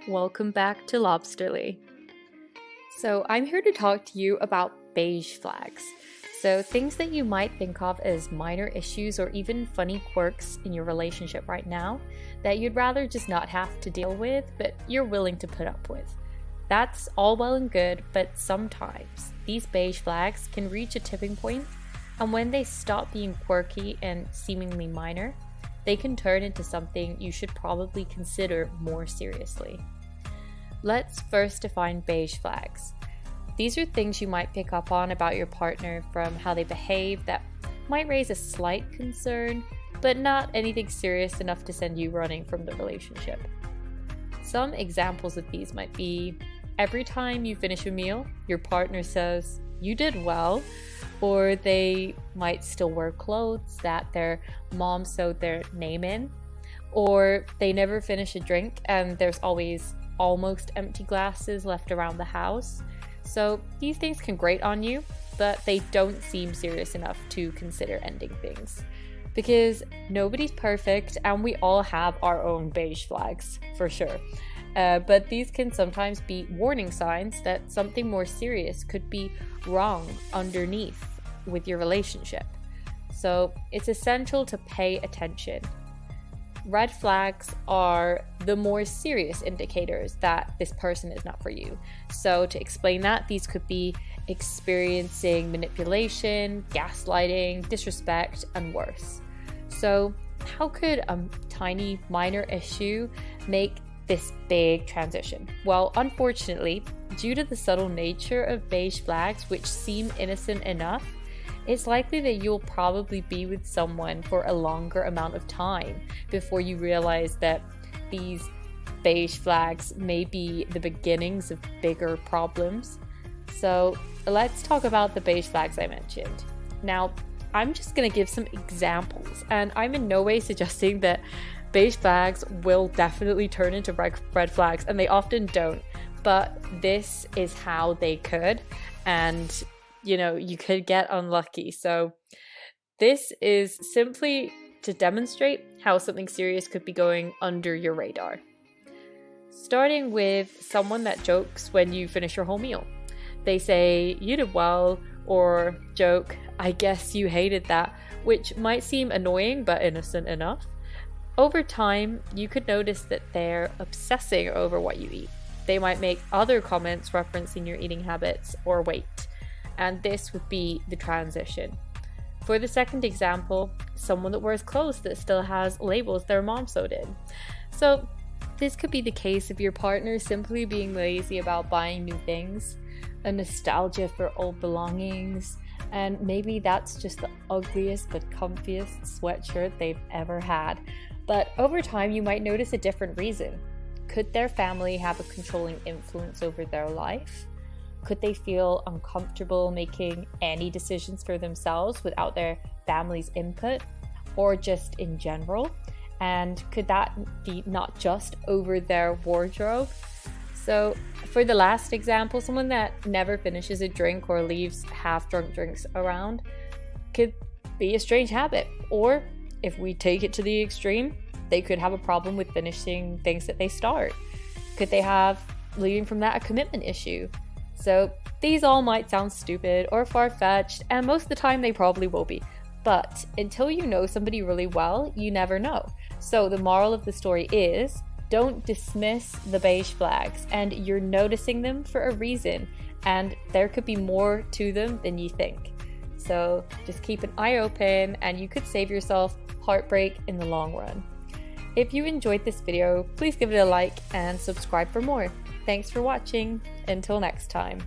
Welcome back to Lobsterly. So I'm here to talk to you about beige flags. So things that you might think of as minor issues or even funny quirks in your relationship right now that you'd rather just not have to deal with, but you're willing to put up with. That's all well and good, but sometimes these beige flags can reach a tipping point, and when they stop being quirky and seemingly minor, they can turn into something you should probably consider more seriously. Let's first define beige flags. These are things you might pick up on about your partner from how they behave that might raise a slight concern, but not anything serious enough to send you running from the relationship. Some examples of these might be every time you finish a meal, your partner says, "You did well," or they might still wear clothes that their mom sewed their name in, or they never finish a drink and there's always almost empty glasses left around the house. So these things can grate on you, but they don't seem serious enough to consider ending things. Because nobody's perfect and we all have our own beige flags, for sure. But these can sometimes be warning signs that something more serious could be wrong underneath with your relationship. So it's essential to pay attention. Red flags are the more serious indicators that this person is not for you. So to explain that, these could be experiencing manipulation, gaslighting, disrespect, and worse. So how could a tiny minor issue make this big transition? Well, unfortunately, due to the subtle nature of beige flags, which seem innocent enough, it's likely that you'll probably be with someone for a longer amount of time before you realize that these beige flags may be the beginnings of bigger problems. So let's talk about the beige flags I mentioned. Now, I'm just going to give some examples, and I'm in no way suggesting that beige flags will definitely turn into red flags, and they often don't, but this is how they could, and you could get unlucky. So this is simply to demonstrate how something serious could be going under your radar. Starting with someone that jokes when you finish your whole meal. They say, "You did well," or joke, "I guess you hated that," which might seem annoying but innocent enough. Over time, you could notice that they're obsessing over what you eat. They might make other comments referencing your eating habits or weight. And this would be the transition. For the second example, someone that wears clothes that still has labels their mom sewed in. So this could be the case of your partner simply being lazy about buying new things, a nostalgia for old belongings, and maybe that's just the ugliest but comfiest sweatshirt they've ever had. But over time, you might notice a different reason. Could their family have a controlling influence over their life? Could they feel uncomfortable making any decisions for themselves without their family's input, or just in general? And could that be not just over their wardrobe? So for the last example, someone that never finishes a drink or leaves half-drunk drinks around could be a strange habit. Or if we take it to the extreme, they could have a problem with finishing things that they start. Could they have, leading from that, a commitment issue? So these all might sound stupid or far-fetched, and most of the time they probably will be. But until you know somebody really well, you never know. So the moral of the story is, don't dismiss the beige flags, and you're noticing them for a reason, and there could be more to them than you think. So just keep an eye open, and you could save yourself heartbreak in the long run. If you enjoyed this video, please give it a like and subscribe for more. Thanks for watching. Until next time.